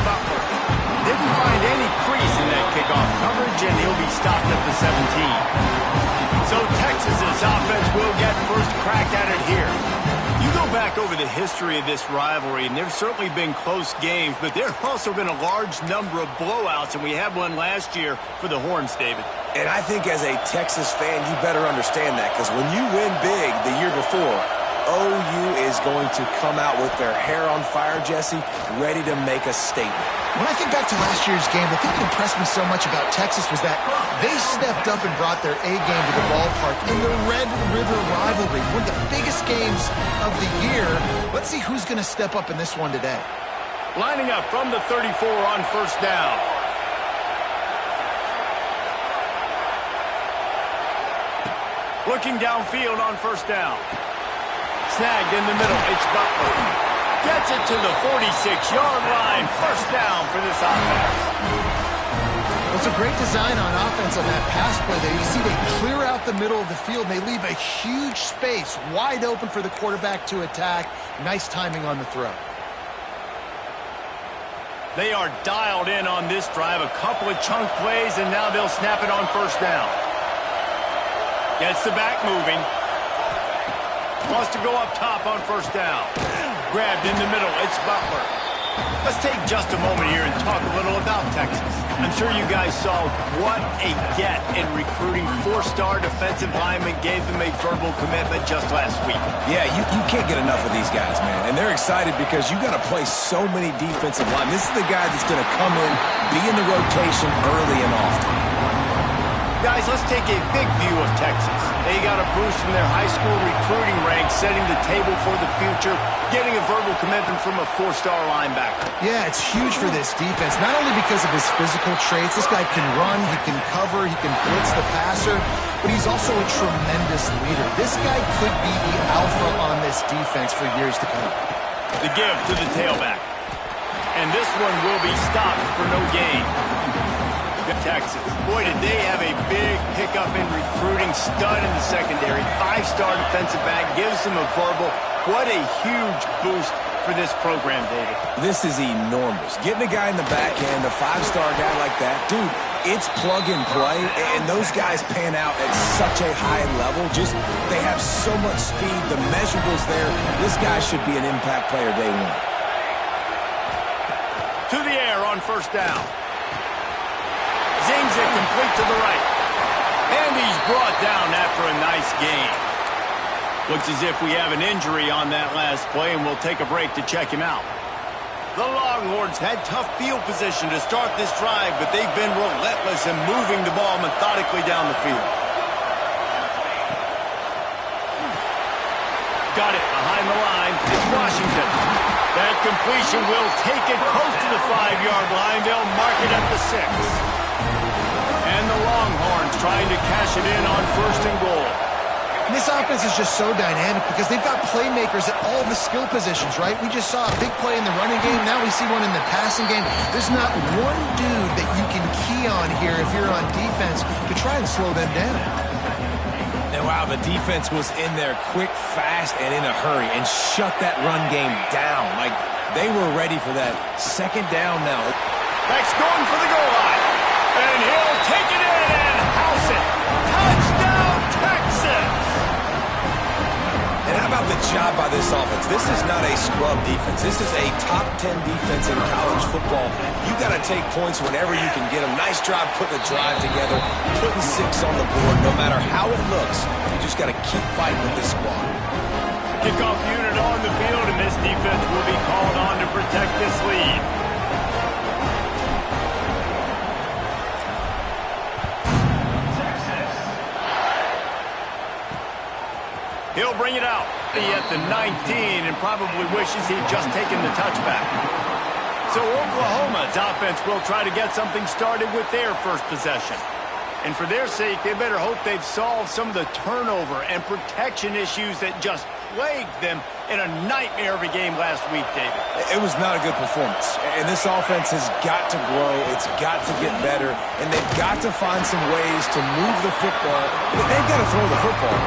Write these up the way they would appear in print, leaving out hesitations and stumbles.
Butler. Didn't find any crease in that kickoff coverage, and he'll be stopped at the 17. So Texas's offense will get first crack at it here. You go back over the history of this rivalry, and there's certainly been close games, but there have also been a large number of blowouts, and we had one last year for the Horns, David. And I think as a Texas fan, you better understand that, because when you win big the year before, OU is going to come out with their hair on fire, Jesse, ready to make a statement. When I think back to last year's game, the thing that impressed me so much about Texas was that they stepped up and brought their A game to the ballpark in the Red River rivalry, one of the biggest games of the year. Let's see who's going to step up in this one today. Lining up from the 34 on first down. Looking downfield on first down. Snagged in the middle, it's Butler. Gets it to the 46-yard line. First down for this offense. Well, it's a great design on offense on that pass play there. You see they clear out the middle of the field. And they leave a huge space wide open for the quarterback to attack. Nice timing on the throw. They are dialed in on this drive. A couple of chunk plays, and now they'll snap it on first down. Gets the back moving. Wants to go up top on first down. Grabbed in the middle. It's Butler. Let's take just a moment here and talk a little about Texas. I'm sure you guys saw what a get in recruiting. Four-star defensive linemen gave them a verbal commitment just last week. Yeah, you can't get enough of these guys, man. And they're excited because you got to play so many defensive linemen. This is the guy that's going to come in, be in the rotation early and often. Guys, let's take a big view of Texas. They got a boost from their high school recruiting ranks, setting the table for the future, getting a verbal commitment from a four-star linebacker. Yeah, it's huge for this defense, not only because of his physical traits. This guy can run, he can cover, he can blitz the passer, but he's also a tremendous leader. This guy could be the alpha on this defense for years to come. The give to the tailback. And this one will be stopped for no gain. Texas. Boy, did they have a big pickup in recruiting. Stud in the secondary. Five-star defensive back. Gives them a verbal. What a huge boost for this program, David. This is enormous. Getting a guy in the back end, a five-star guy like that, dude, it's plug and play, and those guys pan out at such a high level. Just, they have so much speed. The measurables there. This guy should be an impact player day one. To the air on first down. Zings it complete to the right. And he's brought down after a nice gain. Looks as if we have an injury on that last play, and we'll take a break to check him out. The Longhorns had tough field position to start this drive, but they've been relentless in moving the ball methodically down the field. Got it behind the line. It's Washington. That completion will take it close to the 5-yard line. They'll mark it at the 6. And the Longhorns trying to cash it in on first and goal. And this offense is just so dynamic because they've got playmakers at all the skill positions, right? We just saw a big play in the running game. Now we see one in the passing game. There's not one dude that you can key on here if you're on defense to try and slow them down. And wow, the defense was in there quick, fast, and in a hurry and shut that run game down. Like, they were ready for that second down now. Beck's going for the goal line. And he'll take it in and house it. Touchdown, Texas! And how about the job by this offense? This is not a scrub defense. This is a top 10 defense in college football. You got to take points whenever you can get them. Nice job putting the drive together, putting 6 on the board. No matter how it looks, you just got to keep fighting with this squad. Kickoff unit on the field, and this defense will be called on to protect this lead. He'll bring it out at the 19 and probably wishes he'd just taken the touchback. So Oklahoma's offense will try to get something started with their first possession. And for their sake, they better hope they've solved some of the turnover and protection issues that just plagued them in a nightmare of a game last week, David. It was not a good performance. And this offense has got to grow. It's got to get better. And they've got to find some ways to move the football. They've got to throw the football.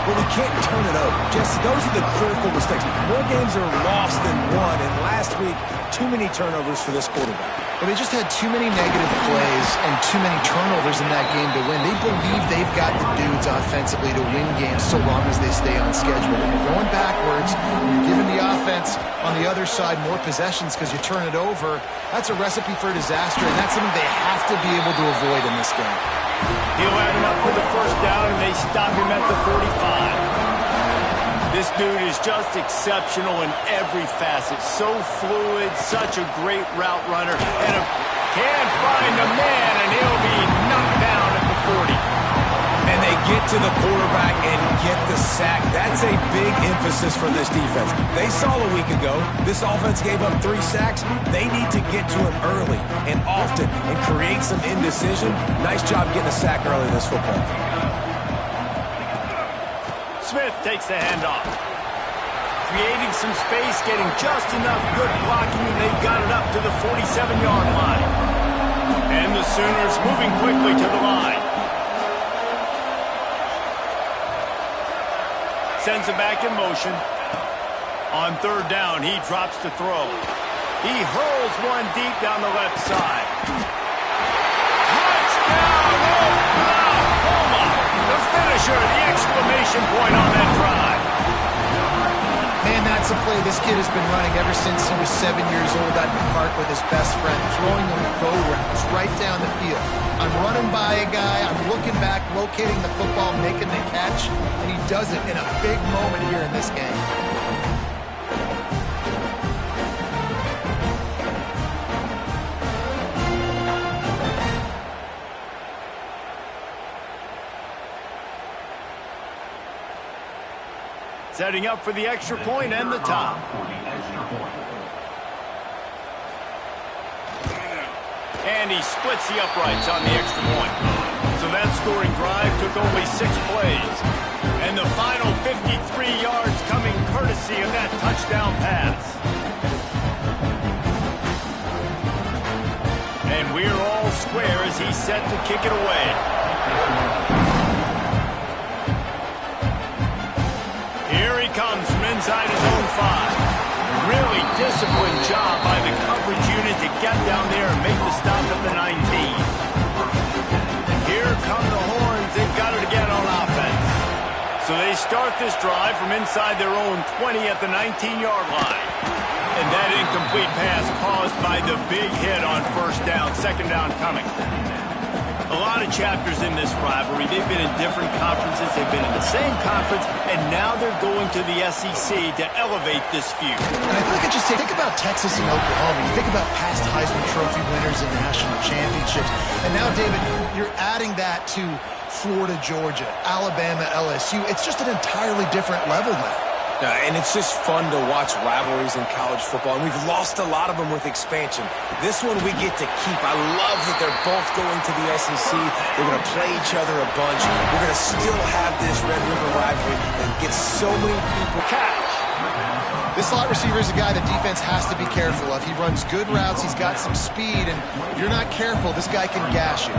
But we can't turn it over. Just those are the critical mistakes. More games are lost than won. And last week, too many turnovers for this quarterback. Well, they just had too many negative plays and too many turnovers in that game to win. They believe they've got the dudes offensively to win games so long as they stay on schedule. When you're going backwards, when you're giving the offense on the other side more possessions because you turn it over, that's a recipe for disaster, and that's something they have to be able to avoid in this game. He'll add enough for the first down, and they stop him at the 45. This dude is just exceptional in every facet. So fluid, such a great route runner. And can find a man, and he'll be knocked down at the 40. And they get to the quarterback and get the sack. That's a big emphasis for this defense. They saw a week ago, this offense gave up 3 sacks. They need to get to him early and often and create some indecision. Nice job getting a sack early in this football. Smith takes the handoff. Creating some space, getting just enough good blocking, and they've got it up to the 47-yard line. And the Sooners moving quickly to the line. Sends it back in motion. On third down, he drops to throw. He hurls one deep down the left side. Touchdown, Oklahoma! The finisher, the exclamation point on that drive. Man, that's a play this kid has been running ever since he was 7 years old at the park with his best friend, throwing them go routes right down the field. I'm running by a guy, I'm looking back, locating the football, making the catch, and he does it in a big moment here in this game. Setting up for the extra point and the top. And he splits the uprights on the extra point. So that scoring drive took only 6 plays. And the final 53 yards coming courtesy of that touchdown pass. And we're all square as he's set to kick it away. Here he comes from inside his own 5. Really disciplined job by the coverage unit to get down there and make the stop at the 19. And here come the horns. They've got it again on offense. So they start this drive from inside their own 20 at the 19-yard line. And that incomplete pass caused by the big hit on first down, second down coming. A lot of chapters in this rivalry. They've been in different conferences. They've been in the same conference, and now they're going to the SEC to elevate this feud. And I feel like I just think about Texas and Oklahoma. You think about past Heisman Trophy winners and national championships. And now, David, you're adding that to Florida, Georgia, Alabama, LSU. It's just an entirely different level now. And it's just fun to watch rivalries in college football. And we've lost a lot of them with expansion. This one we get to keep. I love that they're both going to the SEC. They're going to play each other a bunch. We're going to still have this Red River rivalry and get so many people. Catch. This slot receiver is a guy the defense has to be careful of. He runs good routes. He's got some speed. And if you're not careful, this guy can gash you.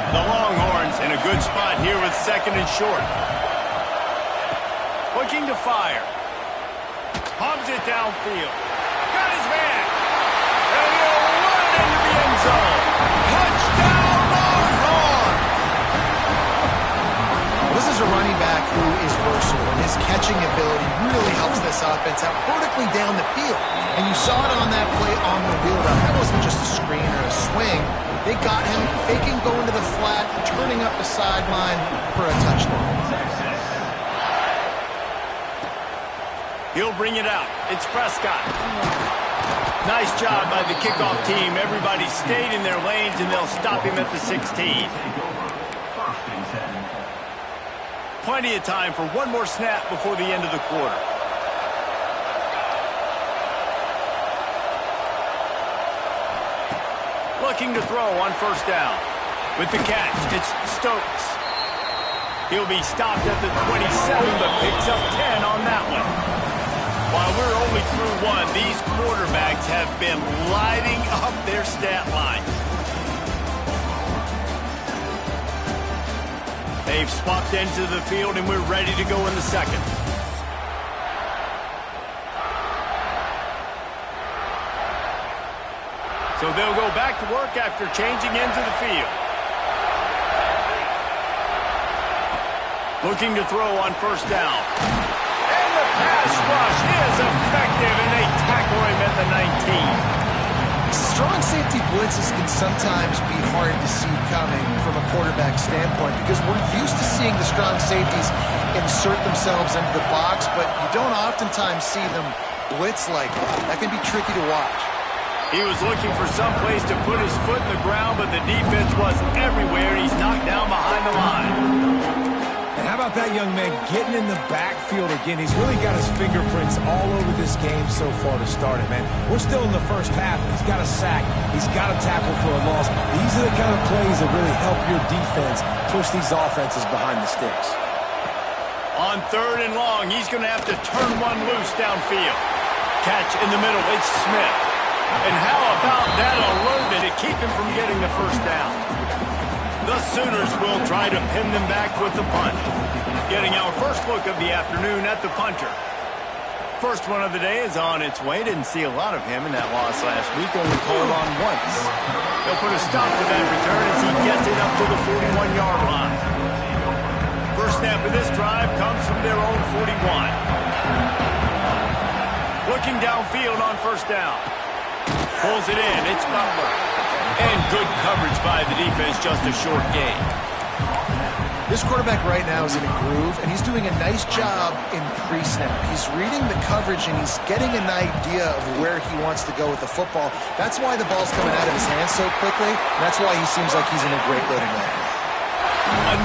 The Longhorns in a good spot here with second and short. Looking to fire. Pumps it downfield. Got his man. And he'll run into the end zone. Touchdown, Longhorns! Well, this is a running back who is versatile, and his catching ability really helps this offense out vertically down the field. And you saw it on that play on the wheel route. That wasn't just a screen or a swing. They got him faking going to the flat, turning up the sideline for a touchdown. He'll bring it out. It's Prescott. Nice job by the kickoff team. Everybody stayed in their lanes, and they'll stop him at the 16. Plenty of time for one more snap before the end of the quarter. Looking to throw on first down. With the catch, it's Stokes. He'll be stopped at the 27, but picks up 10 on that one. While we're only through one, these quarterbacks have been lighting up their stat line. They've swapped into the field, and we're ready to go in the second. So they'll go back to work after changing into the field. Looking to throw on first down. And the pass rush is effective, and they tackle him at the 19. Strong safety blitzes can sometimes be hard to see coming from a quarterback standpoint because we're used to seeing the strong safeties insert themselves into the box, but you don't oftentimes see them blitz like that. That can be tricky to watch. He was looking for some place to put his foot in the ground, but the defense was everywhere, and he's knocked down behind the line. And how about that young man getting in the backfield again? He's really got his fingerprints all over this game so far to start it, man. We're still in the first half. He's got a sack. He's got a tackle for a loss. These are the kind of plays that really help your defense push these offenses behind the sticks. On 3rd and long, he's going to have to turn one loose downfield. Catch in the middle. It's Smith. And how about that alertness to keep him from getting the first down? The Sooners will try to pin them back with the punt. Getting our first look of the afternoon at the punter. First one of the day is on its way. Didn't see a lot of him in that loss last week. Only called on once. They'll put a stop to that return as he gets it up to the 41-yard line. First snap of this drive comes from their own 41. Looking downfield on first down. Pulls it in. It's Butler. And good coverage by the defense, just a short gain. This quarterback right now is in a groove, and he's doing a nice job in pre-snap. He's reading the coverage, and he's getting an idea of where he wants to go with the football. That's why the ball's coming out of his hands so quickly, and that's why he seems like he's in a great rhythm right now.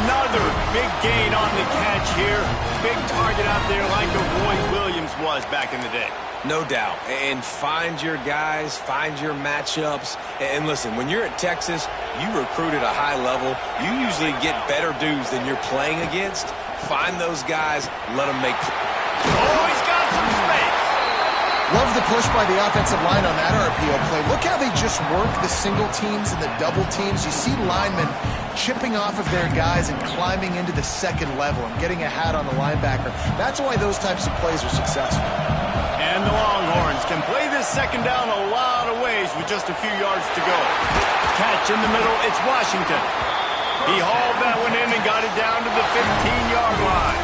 Another big gain on the catch here. Big target out there like a Roy Williams was back in the day. No doubt. And find your guys, find your matchups. And listen, when you're at Texas, you recruit at a high level. You usually get better dudes than you're playing against. Find those guys, let them make... Oh, he's got some space. Love the push by the offensive line on that RPO play. Look how they just work the single teams and the double teams. You see linemen chipping off of their guys and climbing into the second level and getting a hat on the linebacker. That's why those types of plays are successful. And the Longhorns can play this second down a lot of ways with just a few yards to go. Catch in the middle, it's Washington. He hauled that one in and got it down to the 15-yard line.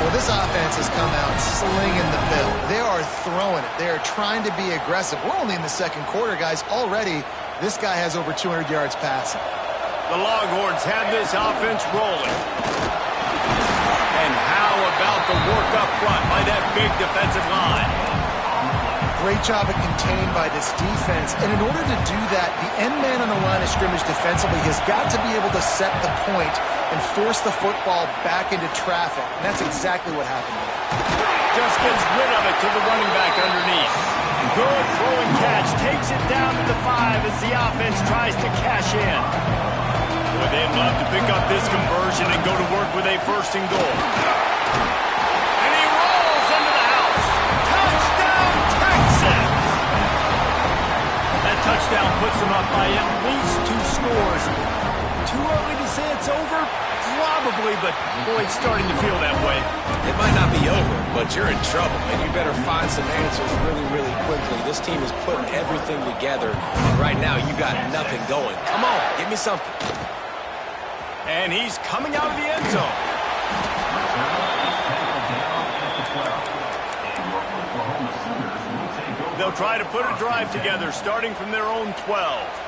Well, this offense has come out slinging the bill. They are throwing it. They are trying to be aggressive. We're only in the second quarter, guys. Already, this guy has over 200 yards passing. The Longhorns have this offense rolling. And how about the work up front by that big defensive line? Great job of contained by this defense. And in order to do that, the end man on the line of scrimmage defensively has got to be able to set the point and force the football back into traffic. And that's exactly what happened here. Just gets rid of it to the running back underneath. Good throwing catch. Takes it down to the 5 as the offense tries to cash in. Boy, they'd love to pick up this conversion and go to work with a 1st and goal. And he rolls into the house. Touchdown, Texas! That touchdown puts them up by at least 2 scores. Too early to say it's over? Probably, but boy, it's starting to feel that way. It might not be over, but you're in trouble, and you better find some answers really, really quickly. This team is putting everything together, and right now you got nothing going. Come on, give me something. And he's coming out of the end zone. They'll try to put a drive together, starting from their own 12.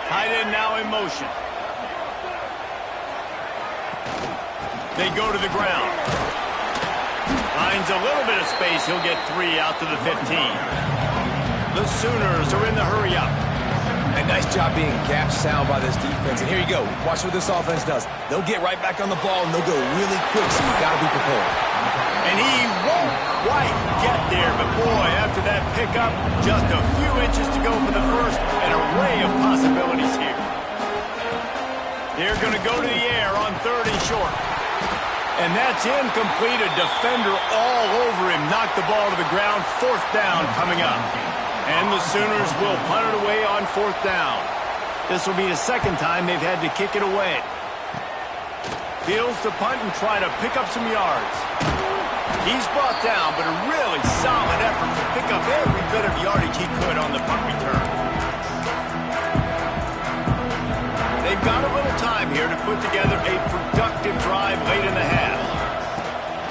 Tight end now in motion. They go to the ground. Finds a little bit of space. He'll get 3 out to the 15. The Sooners are in the hurry up. And nice job being gap sound by this defense. And here you go. Watch what this offense does. They'll get right back on the ball, and they'll go really quick, so you got to be prepared. And he won't quite get there, but boy, after that pickup, just a few inches to go for the first. An array of possibilities here. They're going to go to the air on 3rd and short. And that's incomplete. A defender all over him. Knocked the ball to the ground. 4th down coming up. And the Sooners will punt it away on 4th down. This will be the 2nd time they've had to kick it away. Fields to punt and try to pick up some yards. He's brought down, but a really solid effort to pick up every bit of yardage he could on the punt return. They've got a little time here to put together a productive drive late in the half.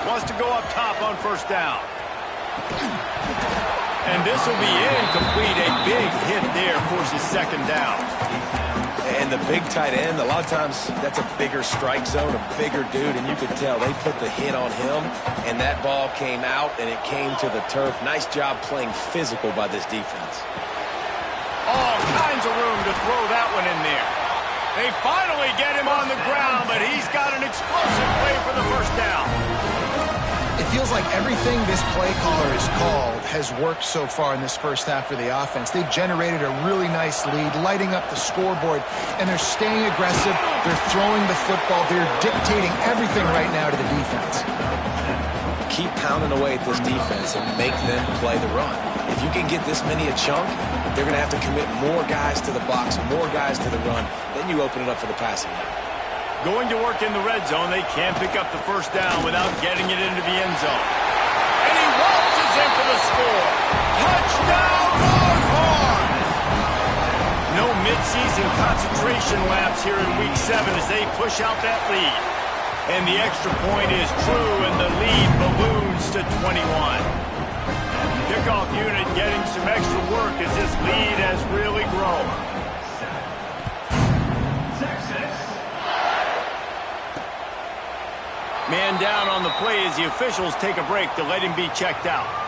Wants to go up top on 1st down. And this will be incomplete. A big hit there forces 2nd down. And the big tight end, a lot of times that's a bigger strike zone, a bigger dude, and you could tell they put the hit on him, and that ball came out, and it came to the turf. Nice job playing physical by this defense. All kinds of room to throw that one in there. They finally get him on the ground, but he's got an explosive play for the 1st down. It feels like everything this play caller has called has worked so far in this 1st half for the offense. They've generated a really nice lead, lighting up the scoreboard, and they're staying aggressive. They're throwing the football. They're dictating everything right now to the defense. Keep pounding away at this defense and make them play the run. If you can get this many a chunk, they're going to have to commit more guys to the box, more guys to the run. Then you open it up for the passing game. Going to work in the red zone. They can't pick up the 1st down without getting it into the end zone. And he waltzes in for the score. Touchdown, Longhorns! No midseason concentration lapse here in Week 7 as they push out that lead. And the extra point is true, and the lead balloons to 21. Kickoff unit getting some extra work as this lead has really grown. Man down on the play as the officials take a break to let him be checked out.